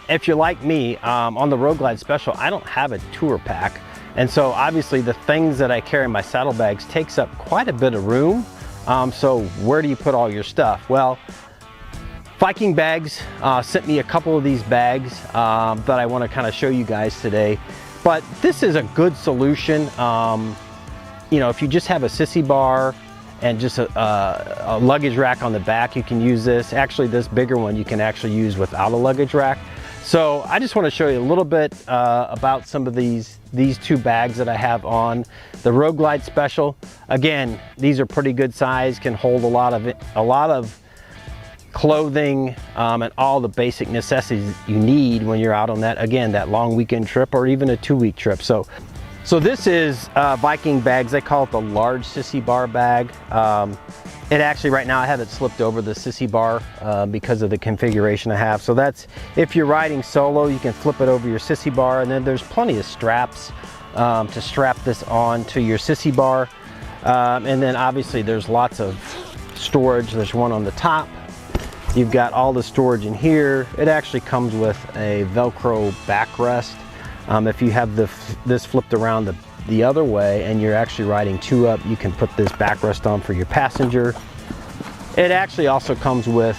If you're like me, on the Road Glide Special, I don't have a tour pack. And so obviously the things that I carry in my saddlebags takes up quite a bit of room. So where do you put all your stuff? Well, Vikingbags sent me a couple of these bags that I want to kind of show you guys today. But this is a good solution. You know, if you just have a sissy bar and just a luggage rack on the back, you can use this. Actually, this bigger one you can actually use without a luggage rack. So I just want to show you a little bit about some of these two bags that I have on the Road Glide Special. Again, these are pretty good size, can hold a lot of clothing and all the basic necessities you need when you're out on that, again, that long weekend trip or even a 2-week trip. So this is Vikingbags. They call it the large sissy bar bag. It actually, right now I have it slipped over the sissy bar because of the configuration I have. So that's, if you're riding solo, you can flip it over your sissy bar, and then there's plenty of straps to strap this on to your sissy bar. And then obviously there's lots of storage. There's one on the top. You've got all the storage in here. It actually comes with a Velcro backrest. If you have this flipped around the other way and you're actually riding 2 up, you can put this backrest on for your passenger. It actually also comes with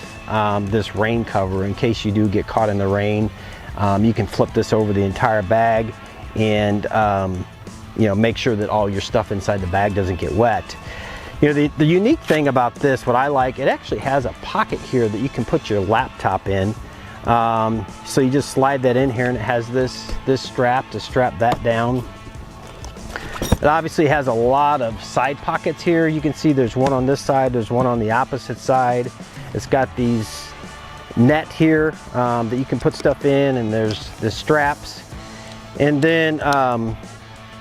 this rain cover in case you do get caught in the rain. You can flip this over the entire bag and you know, make sure that all your stuff inside the bag doesn't get wet. You know, the unique thing about this, what I like, it actually has a pocket here that you can put your laptop in. So you just slide that in here and it has this strap to strap that down. It obviously has a lot of side pockets here. You can see there's one on this side, there's one on the opposite side. It's got these net here that you can put stuff in, and there's the straps. And then,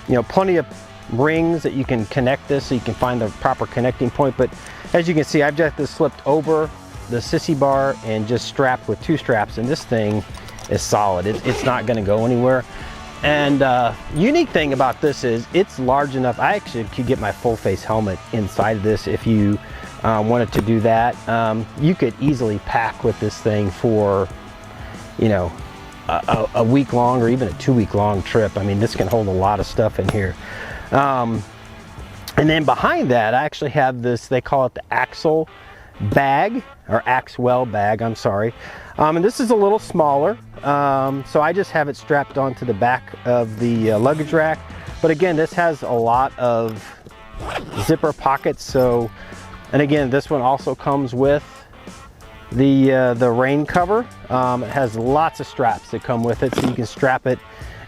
you know, plenty of rings that you can connect this so you can find the proper connecting point. But as you can see, I've got this slipped over the sissy bar and just strapped with 2 straps, and this thing is solid. It's not going to go anywhere. And unique thing about this is it's large enough. I actually could get my full face helmet inside of this if you wanted to do that. You could easily pack with this thing for, you know, a week long or even a 2-week long trip. I mean, this can hold a lot of stuff in here. And then behind that, I actually have this, they call it the Axle bag, or Axwell bag, I'm sorry. And this is a little smaller, so I just have it strapped onto the back of the luggage rack. But again, this has a lot of zipper pockets. So, and again, this one also comes with the rain cover. It has lots of straps that come with it, so you can strap it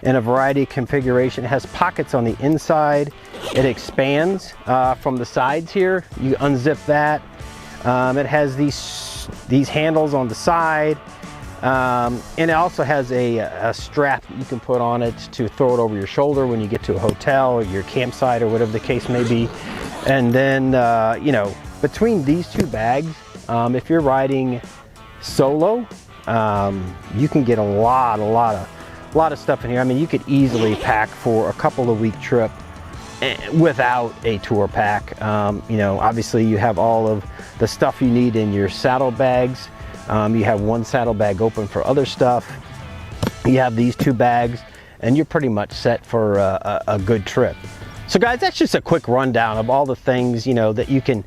in a variety of configuration. It has pockets on the inside. It expands from the sides here. You unzip that. It has these handles on the side, and it also has a strap you can put on it to throw it over your shoulder when you get to a hotel or your campsite or whatever the case may be. And then you know, between these 2 bags, if you're riding solo, you can get a lot of stuff in here. I mean, you could easily pack for a couple of week trip without a tour pack. You know, obviously you have all of the stuff you need in your saddlebags. You have one saddlebag open for other stuff. You have these 2 bags, and you're pretty much set for a good trip. So guys, that's just a quick rundown of all the things, you know, that you can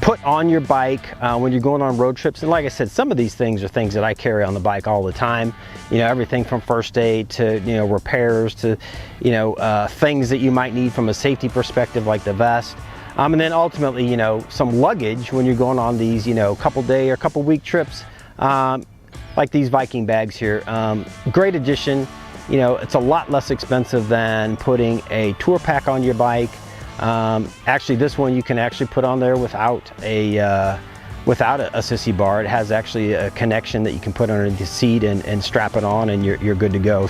put on your bike when you're going on road trips. And like I said, some of these things are things that I carry on the bike all the time. You know, everything from first aid to, you know, repairs to, you know, things that you might need from a safety perspective, like the vest. And then ultimately, you know, some luggage when you're going on these, you know, couple-day or couple-week trips, like these Vikingbags here. Great addition. You know, it's a lot less expensive than putting a tour pack on your bike. Actually, this one you can actually put on there without a sissy bar. It has actually a connection that you can put under the seat and strap it on, and you're good to go.